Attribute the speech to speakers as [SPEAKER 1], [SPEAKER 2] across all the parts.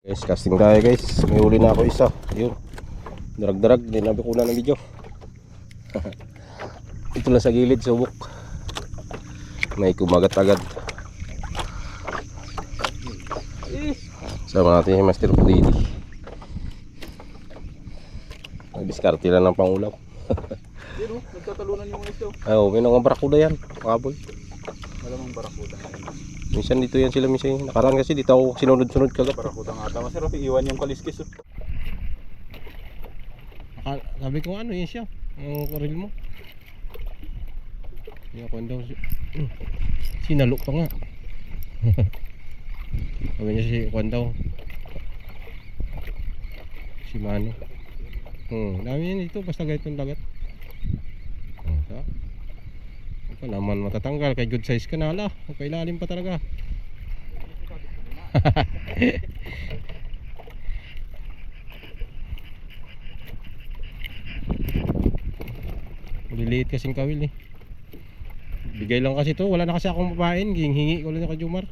[SPEAKER 1] Guys, casting tayo guys. May huli na ako isa. Yun. Darag-darag. Hindi nabi ko na ng video. Ito lang sa gilid, subok. May kumagat agad. Sama natin yung Master Pudidi. Nag-discarte lang ng pangulam.
[SPEAKER 2] Pero, nagtatalunan yung mga iso.
[SPEAKER 1] Oo, may mga barakuda yan. Pakabol.
[SPEAKER 2] Malamang barakuda.
[SPEAKER 1] Minsan dito yan sila minsan. Nakaraan kasi dito ako sinunod-sunod kagat.
[SPEAKER 2] Barakuda nga ata. Masarap iiwan yung kaliskis.
[SPEAKER 1] Sabi ko ano yun siya. Ang koril mo. Hindi ako daw sinalo pa nga. Sabi niya si Kwan daw. Si Mano. Dami yan dito basta ganito yung dagat. Ito naman matatanggal kay good size ka na ala. Pailalim pa talaga. Liliit kasing kawil eh. Bigay lang kasi to, wala na kasi akong papain. Hingi ko lang kay Jumar.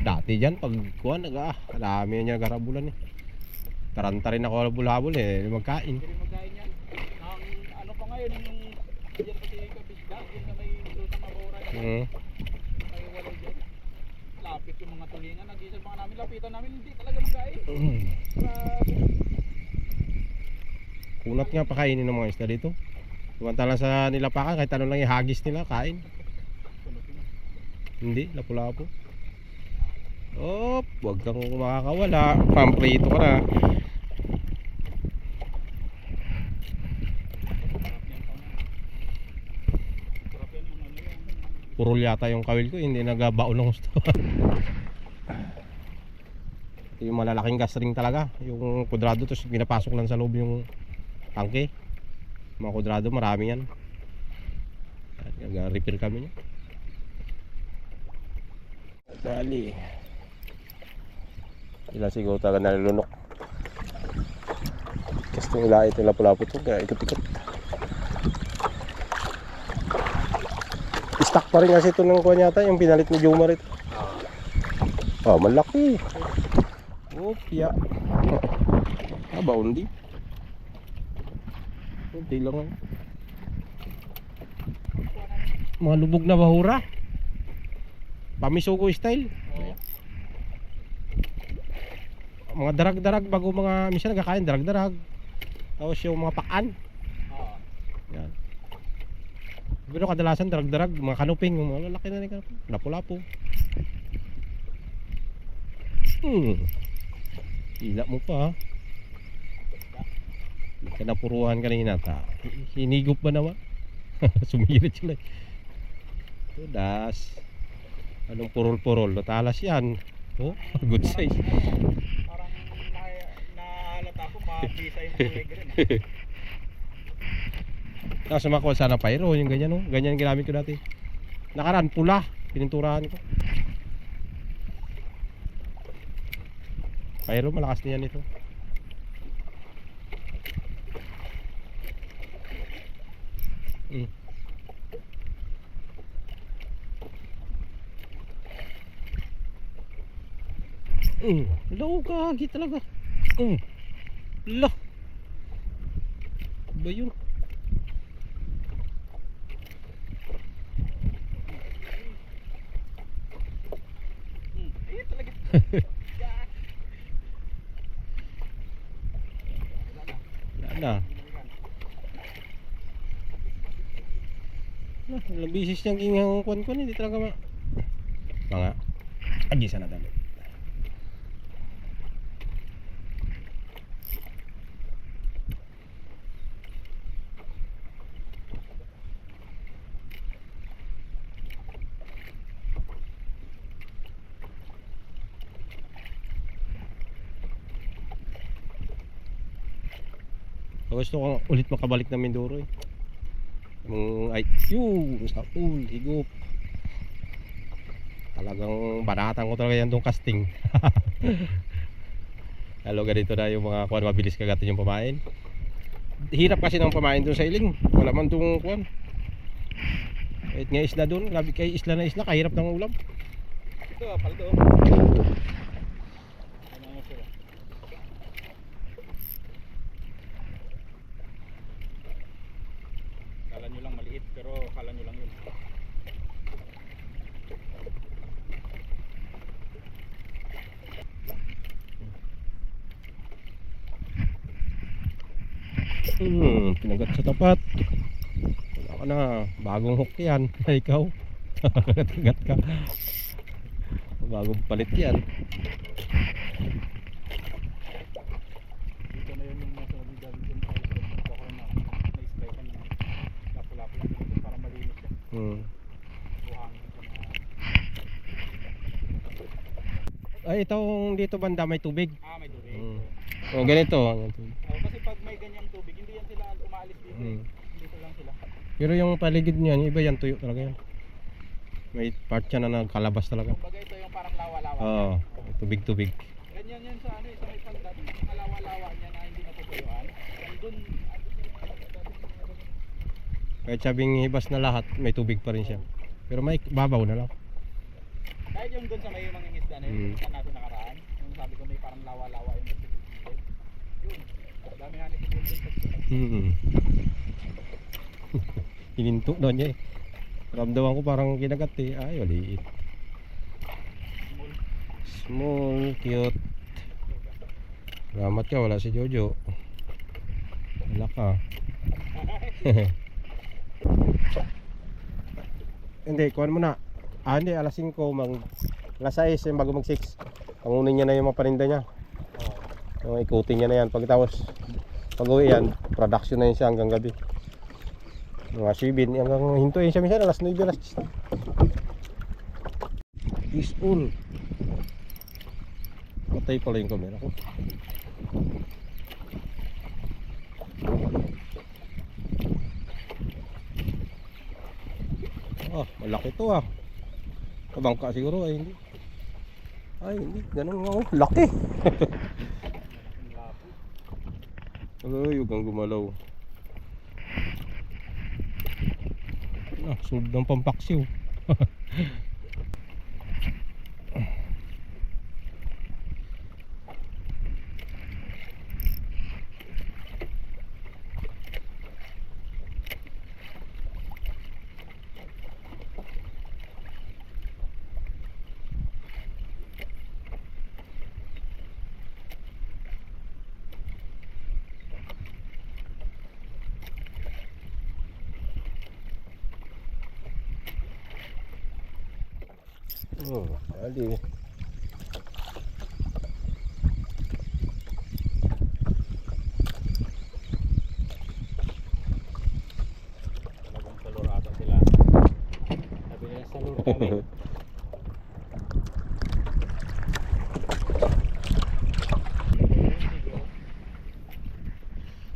[SPEAKER 1] Dati dyan pag kuha kadami niya garabulan eh. Taranta rin ako habol-habol eh, magkain.
[SPEAKER 2] Hindi magkain yan. Ano pa ngayon yung yan pati kabisda, yun na may lutang aurora yan. Ay wala dyan. Lapit yung mga tulingan, nag-isal mga namin, lapitan namin, hindi talaga magkain.
[SPEAKER 1] Kunat nga pakainin ng mga isda dito. Samantala sa nilapakan, kahit ano lang ihagis nila, kain. Hindi, lapu-lapu. Op, wag kang makakawala. Pamprito ka na. Purol yata yung kawil ko, hindi nagabaon ng gusto. Yung malalaking gas ring talaga, yung kudrado, tapos pinapasok lang sa loob yung tangke. Mga kudrado, marami yan. Nag-repair kami niya. Dali. Ilan siguro talaga nalulunok. Kasi nila ito lapu-lapu ito, kaya ikot-ikot. Stock pa rin kasi ito ng kuha yata, yung pinalit ni Jumar ito. Malaki. Opya. Undi. Hindi lang yan. Mga lubog na bahura. Pamisugo style. Mga darag-darag bago mga minsan nagkakain darag-darag. Tapos yung mga pakan. Yan. Pero kadalasan darag-darag, mga kanuping, mga lalaki na rin. Lapu-lapu. Hila mo pa ha. Hindi ka napuruhan kanina ta. Hinigop ba naman? Sumirit sila. Das. Anong purol-purol? Natalas yan. Oh, good size.
[SPEAKER 2] Parang nahalata ko, mabisa yung kuleg rin.
[SPEAKER 1] Tapos makuha sana pyro, yung ganyan no? Ganyan ginamit ko dati. Nakaraan pula, pininturahan ko. Pyro, malakas niyan ito. Low kagi talaga. Lah. Ba yun?
[SPEAKER 2] Ayun talaga.
[SPEAKER 1] Wala na. Walang bisis niyang gingang kuwan-kuwan, hindi talaga mga agi sana dali. Gusto ko ulit makabalik na Mindoro eh. Ay, sa pool, higop. Talagang banatan ko talaga yan itong casting. Lalo ganito na yung mga kuwan, mabilis kagatin yung pamain. Hirap kasi ng pamain doon sa iling. Wala man itong kuwan. Kahit nga isla doon, grabe kay isla na isla, kahirap ng ulam.
[SPEAKER 2] Ito, paldo.
[SPEAKER 1] Pinagat sa tapat. Wala ka na. Bagong hook yan. Ikaw. Kagat ka. Bagong palit yan.
[SPEAKER 2] Dito na yun yung nasa nabigyan dun sa isolation ko na na-strike ang lapu-lapu yung dito para malinis siya. Buhangin ko na.
[SPEAKER 1] Ay, itong dito banda may tubig.
[SPEAKER 2] May tubig.
[SPEAKER 1] O, ganito.
[SPEAKER 2] Kasi pag may ganyang tubig, hindi yan sila umaalis dito. Dito lang sila.
[SPEAKER 1] Pero yung paligid niyan, iba yan, tuyo talaga yan. May part yan na nagkalabas talaga.
[SPEAKER 2] Kumbaga ito yung parang lawa-lawa.
[SPEAKER 1] Oo, tubig-tubig.
[SPEAKER 2] Ganyan yan sa ano, sa may pagdat, mga lawa-lawa niya na hindi natutuyuan. Andun
[SPEAKER 1] Kahit sabing hibas na lahat, may tubig pa rin siya. Pero may babaw na lang.
[SPEAKER 2] kahit yung dun sa may mga isda na yun, sa natin nakaraan, yung sabi ko may parang lawa-lawa yung nagsisigil. Yun, dami hanip yung dun.
[SPEAKER 1] Hininto daw niya eh. Ramdaman ko parang kinagat eh. Ay, maliit. Small, cute. Salamat ka, wala si Jojo. Wala ka. Hindi, kuhan mo na. Hindi, alas 5 alas 6 yung bago mag 6. Pangunin niya na yung mga paninda niya. Ikutin niya na yan. Pagkatapos pag uwi yan, production na yun siya hanggang gabi. Mga 7 hanggang hintuin siya minsan alas 9 alas 10. Peaceful. Patay pala yung camera ko. Malaki to ah. Kabangka siguro ay hindi. Ay hindi, ganun nga oh, laki. Ay, huwag kang gumalaw. Sunod ng pampaksiw. Ali.
[SPEAKER 2] Talagang salurado sila. Sabi nila salur kami.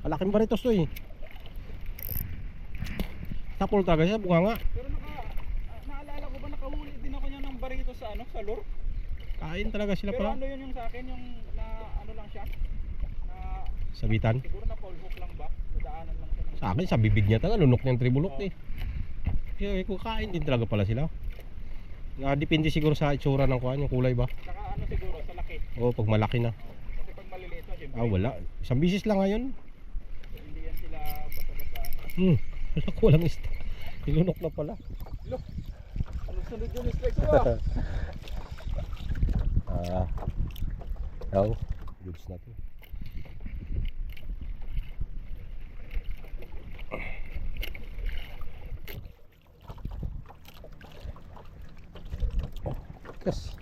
[SPEAKER 1] Alaking baritos to eh. Tapol talaga siya, bunga nga.
[SPEAKER 2] Pero naalala ko ba nakahuli din ako niya ng barito sa ano, sa lure?
[SPEAKER 1] Kain talaga sila
[SPEAKER 2] Pero
[SPEAKER 1] pala.
[SPEAKER 2] ano yun yung sa akin, yung na ano lang siya? Na
[SPEAKER 1] Sabitan.
[SPEAKER 2] siguro na pole hook lang ba? Nadaanan lang siya.
[SPEAKER 1] Sa akin, sa bibig niya talaga, lunok niyang tribulok eh. Kaya kung kain din talaga pala sila. Depende siguro sa itsura ng kuhan, yung kulay ba?
[SPEAKER 2] Saka ano siguro, sa laki.
[SPEAKER 1] Oo, pag malaki na.
[SPEAKER 2] Kasi pag maliliit na, syempre.
[SPEAKER 1] Wala. Isang bisis lang ngayon.
[SPEAKER 2] Hindi yan sila basta-basta.
[SPEAKER 1] Wala ko walang isda. Nilunok na pala.
[SPEAKER 2] Look, sunod-sunod yung strike ko ah.
[SPEAKER 1] Goods na to. Kas.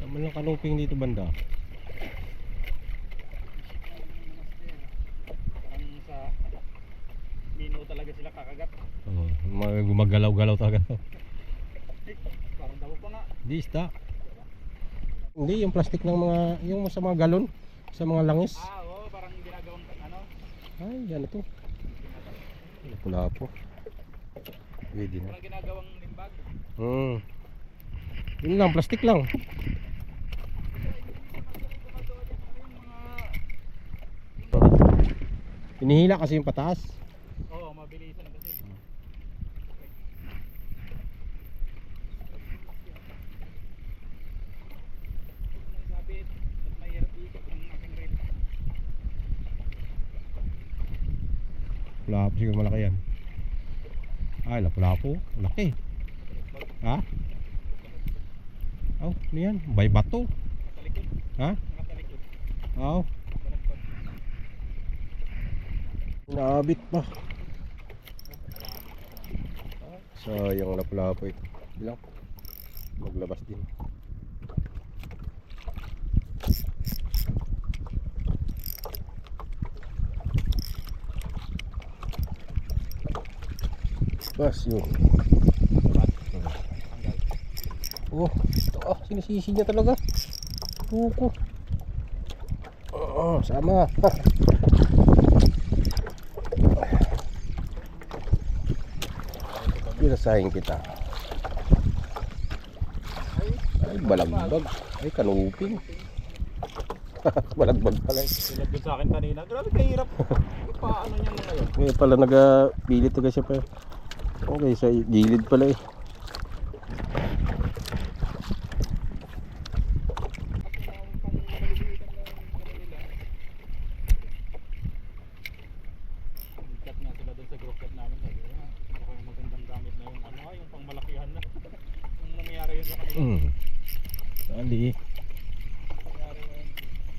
[SPEAKER 1] Naman lang kanuping dito banda.
[SPEAKER 2] Ang sa lino talaga sila kakagat.
[SPEAKER 1] Gumagalaw-galaw talaga.
[SPEAKER 2] Ay, parang daw pa nga.
[SPEAKER 1] Di isda. Hindi, yung plastic ng mga, yung sa mga galon, sa mga langis.
[SPEAKER 2] Oo, parang ginagawang ano.
[SPEAKER 1] Ay, yan ito. Pula po. Pwede na.
[SPEAKER 2] Parang ginagawang limbag.
[SPEAKER 1] Yun lang, plastic lang. Hinihila kasi yung pataas.
[SPEAKER 2] Oo, mabilisan kasi. Sabit, at mahirap ikot ng aking reel.
[SPEAKER 1] Lapu-lapu siguro malaki yan. Ay, lapu-lapu. Laki. Ha? Oh, ano yan? Bay bato.
[SPEAKER 2] Nakalikod.
[SPEAKER 1] Ha?
[SPEAKER 2] Nakalikod.
[SPEAKER 1] Oh. Naabit pa. Sayang lapu-lapu eh. Bilang. Maglabas din. Bas yun. Oh, ito sinisisi niya talaga. Tuko. Oo, sama. Pirasahin kita. Ay, balagbag. Ay, kanuping. Balagbag pala.
[SPEAKER 2] Tulad dun sa akin kanina. Grabe kahirap. Paano niya na ngayon?
[SPEAKER 1] Ngayon pala nagapilit to kasi pa. Okay, sa gilid pala eh.
[SPEAKER 2] Chat nga sila dun sa group chat namin. Sabi ko na, ako yung magandang gamit na yung ano, yung pangmalakihan na. Yung nangyari yun sa kanila.
[SPEAKER 1] Sali.
[SPEAKER 2] Nangyari yun.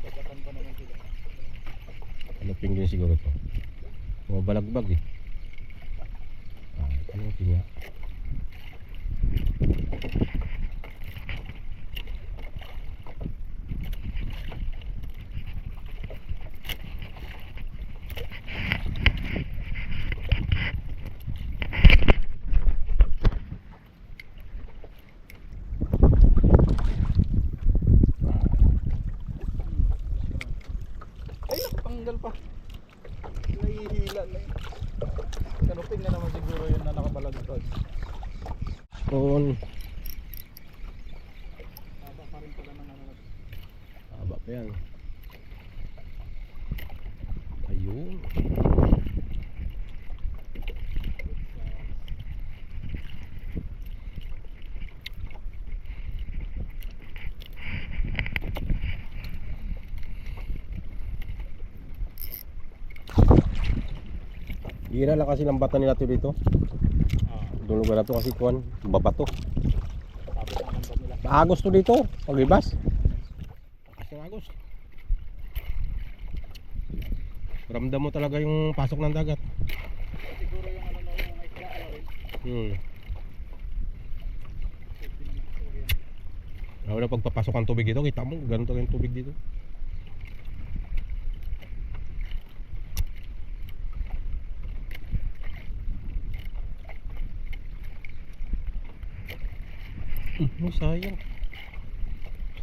[SPEAKER 2] Kagatan pa naman sila.
[SPEAKER 1] Kanuping din siguro to. Mga balagbag eh. Ah, kanuping nga.
[SPEAKER 2] Ay, nakatanggal pa. Nahihila na yun. Kanuping na naman siguro yun na nakabalagtag.
[SPEAKER 1] On.
[SPEAKER 2] Haba pa rin pala ng ano.
[SPEAKER 1] Haba pa yan. Ayun. Hira lang kasi ng bata nila to dito. Doon lugar na to kasi kuwan, babato.
[SPEAKER 2] Tapos ang lambat nila.
[SPEAKER 1] Agos to dito, paglibas. Kasi agos. Ramdam mo talaga yung pasok ng dagat.
[SPEAKER 2] Siguro yung ano na yung extra ano rin.
[SPEAKER 1] Lalo na pagpapasok ang tubig dito, kita mo, ganun talaga yung tubig dito. Ay, sayang.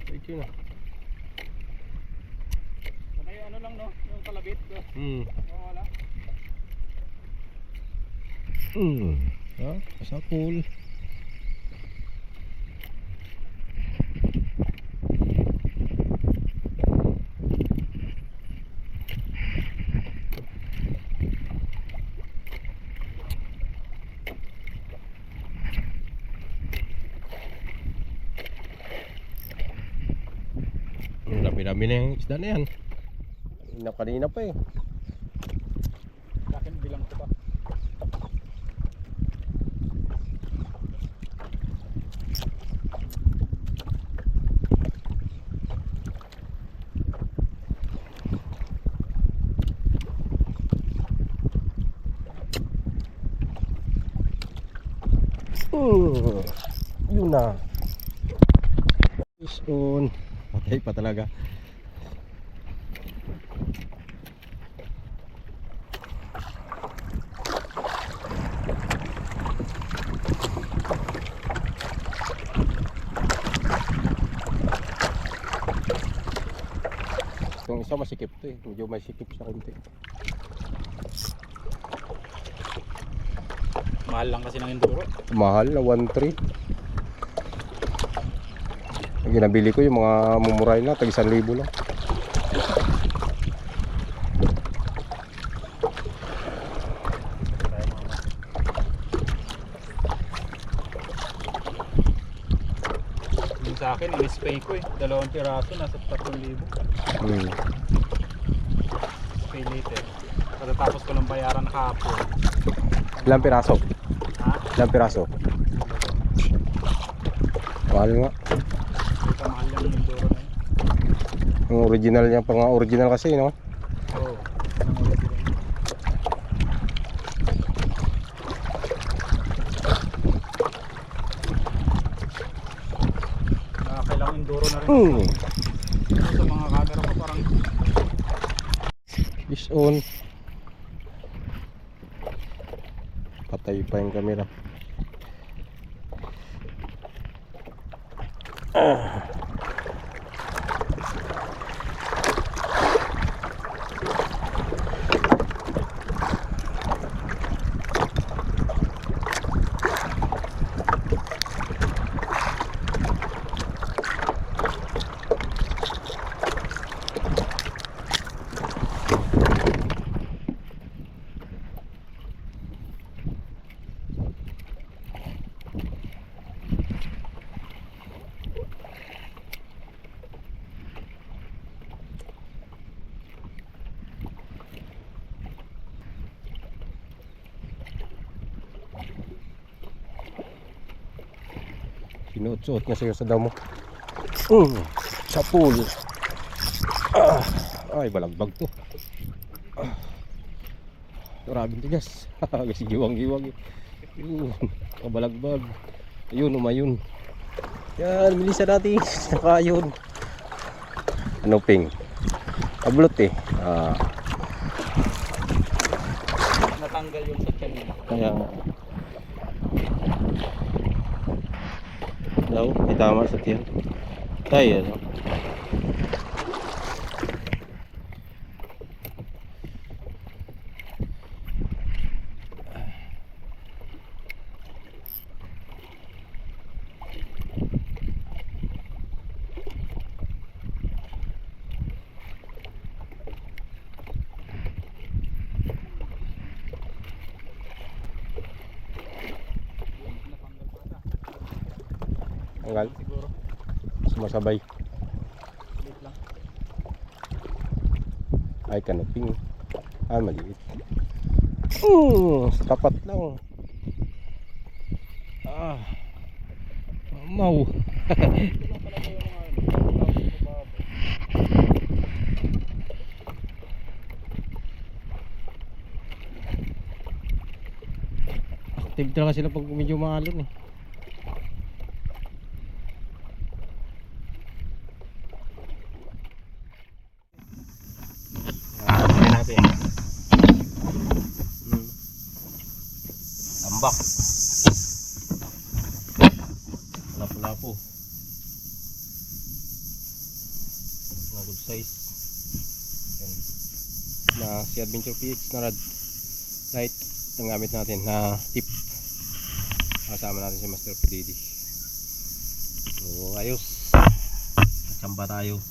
[SPEAKER 1] Straight yun ah.
[SPEAKER 2] Sana yung ano lang no, yung kalabit. Wala.
[SPEAKER 1] Ha? Sa pool. Dami-dami na yung isda na yan. Kanina pa eh.
[SPEAKER 2] Sa akin bilang ko pa.
[SPEAKER 1] Yun na. Fish on. Patay pa talaga. Itong isa masikip to eh. Medyo may sikip siya konti.
[SPEAKER 2] Mahal lang kasi ng enduro.
[SPEAKER 1] Mahal na 1.3. Ginabili ko yung mga mumuray na, tag 1,000 lang.
[SPEAKER 2] Yung sa akin, in-spray ko eh. 2 piraso, nasa 3,000. Spray later. Pagkatapos ko lang bayaran kahapon.
[SPEAKER 1] Ilang piraso?
[SPEAKER 2] Ha?
[SPEAKER 1] Ilang piraso? Mahal nga.
[SPEAKER 2] Hindi pa mahal yung Enduro na yun.
[SPEAKER 1] Yung original niya, pang original kasi, no?
[SPEAKER 2] Oo. Ang ulit yun. Kailangan Enduro na rin. Sa mga camera ko parang
[SPEAKER 1] Fish on. Patay pa yung camera. Sinuot-suot na siya sa damo. Sa pool. Ay, balagbag to. Maraming tigas. Kasi giwang-giwang. Kabalagbag. Ayun, umayun. Yan, bilisan natin. Saka yun. Ano ping? Ablot eh.
[SPEAKER 2] natanggal yung sa tiyan nila.
[SPEAKER 1] Kaya nga. Daw, may tama sa tiyan. Ay, ano. Tanggal.
[SPEAKER 2] Siguro.
[SPEAKER 1] Sumasabay.
[SPEAKER 2] Ulit lang.
[SPEAKER 1] Ay, kanuping. Ah, maliit. Tapat lang. Ah. Mau.
[SPEAKER 2] Ito lang pala yung mga
[SPEAKER 1] Active talaga sila pag medyo maalon eh. Natin. Tambak. Lapo-lapo. Mga good size. Yan. Na si Adventure PX na rod light ang gamit natin na tip. Kasama natin si Master Pudidi. So ayos. Kachamba tayo.